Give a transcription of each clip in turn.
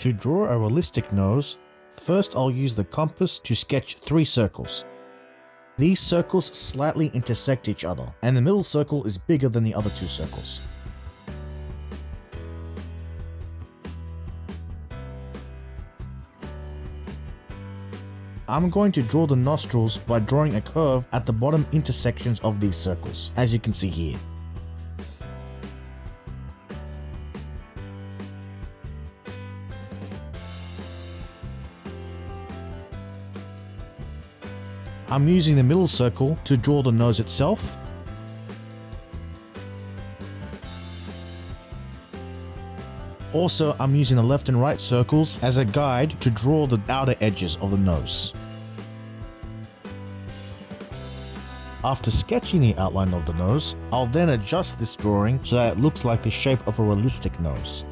To draw a realistic nose, first I'll use the compass to sketch 3 circles. These circles slightly intersect each other, and the middle circle is bigger than the other 2 circles. I'm going to draw the nostrils by drawing a curve at the bottom intersections of these circles, as you can see here. I'm using the middle circle to draw the nose itself. Also, I'm using the left and right circles as a guide to draw the outer edges of the nose. After sketching the outline of the nose, I'll then adjust this drawing so that it looks like the shape of a realistic nose.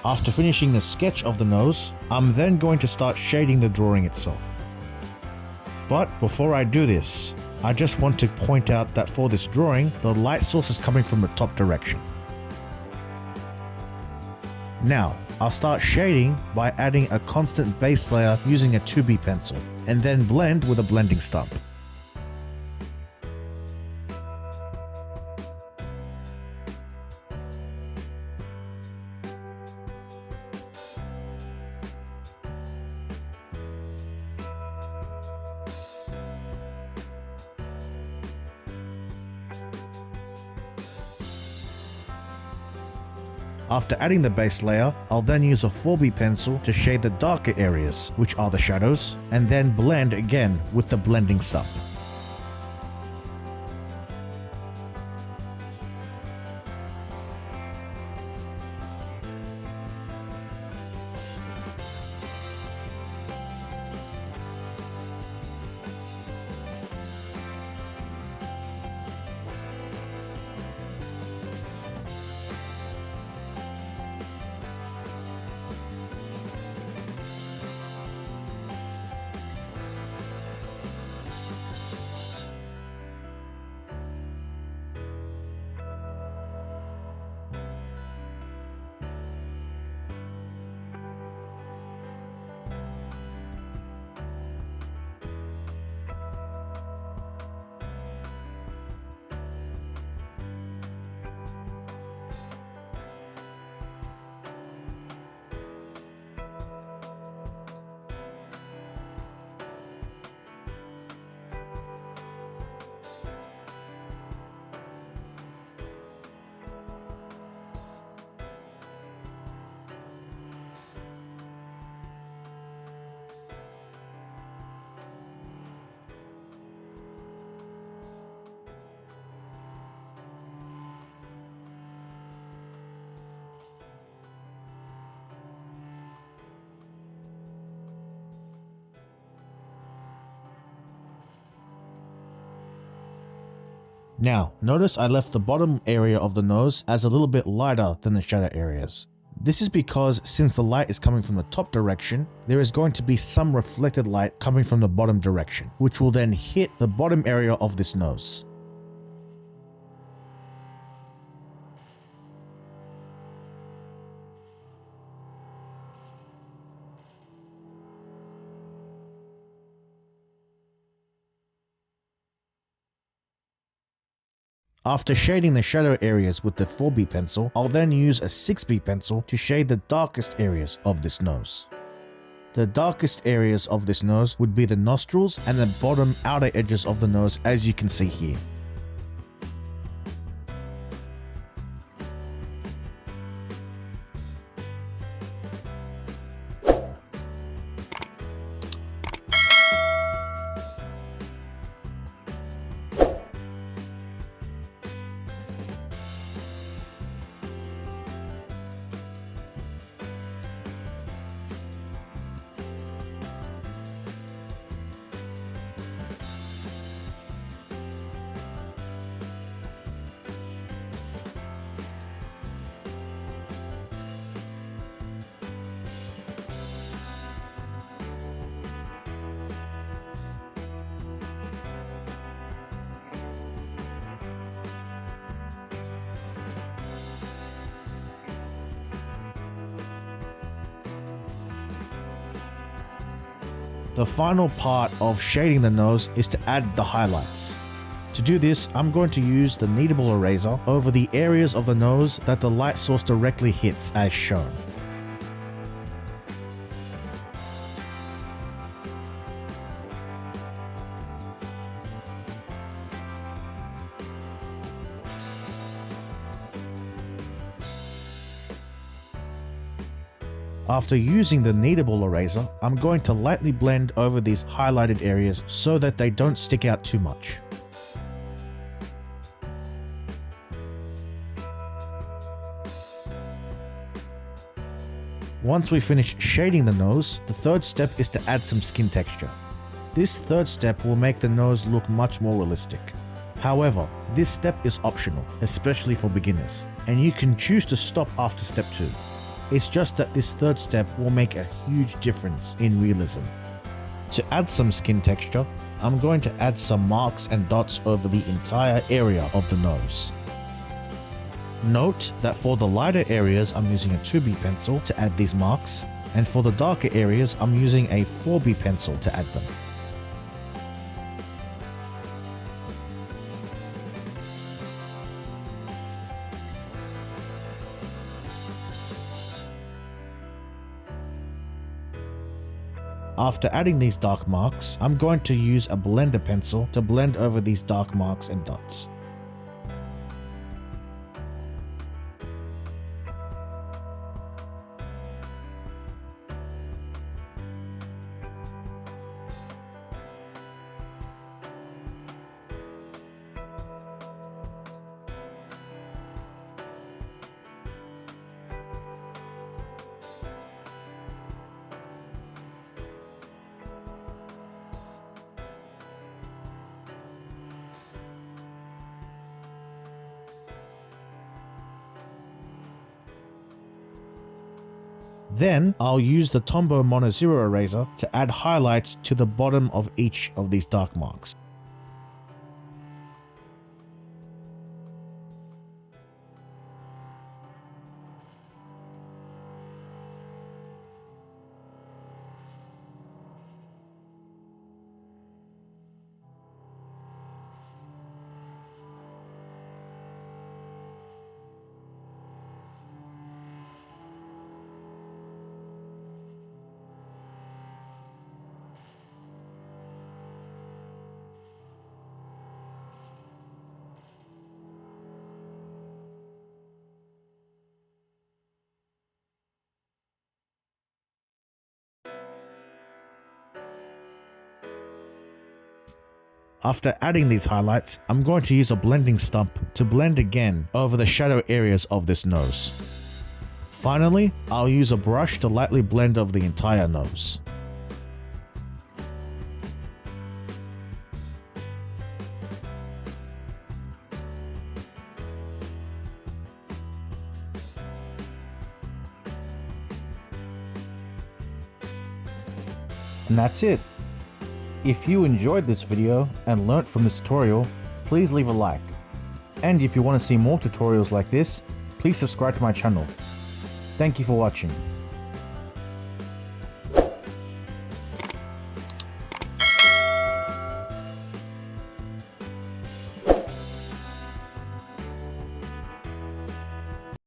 After finishing the sketch of the nose, I'm then going to start shading the drawing itself. But before I do this, I just want to point out that for this drawing, the light source is coming from the top direction. Now, I'll start shading by adding a constant base layer using a 2B pencil, and then blend with a blending stump. After adding the base layer, I'll then use a 4B pencil to shade the darker areas, which are the shadows, and then blend again with the blending stump. Now, notice I left the bottom area of the nose as a little bit lighter than the shadow areas. This is because since the light is coming from the top direction, there is going to be some reflected light coming from the bottom direction, which will then hit the bottom area of this nose. After shading the shadow areas with the 4B pencil, I'll then use a 6B pencil to shade the darkest areas of this nose. The darkest areas of this nose would be the nostrils and the bottom outer edges of the nose, as you can see here. The final part of shading the nose is to add the highlights. To do this, I'm going to use the kneadable eraser over the areas of the nose that the light source directly hits as shown. After using the kneadable eraser, I'm going to lightly blend over these highlighted areas so that they don't stick out too much. Once we finish shading the nose, the third step is to add some skin texture. This third step will make the nose look much more realistic. However, this step is optional, especially for beginners, and you can choose to stop after step 2. It's just that this third step will make a huge difference in realism. To add some skin texture, I'm going to add some marks and dots over the entire area of the nose. Note that for the lighter areas I'm using a 2B pencil to add these marks, and for the darker areas I'm using a 4B pencil to add them. After adding these dark marks, I'm going to use a blender pencil to blend over these dark marks and dots. Then I'll use the Tombow Mono Zero Eraser to add highlights to the bottom of each of these dark marks. After adding these highlights, I'm going to use a blending stump to blend again over the shadow areas of this nose. Finally, I'll use a brush to lightly blend over the entire nose. And that's it. If you enjoyed this video and learnt from this tutorial, please leave a like. And if you want to see more tutorials like this, please subscribe to my channel. Thank you for watching.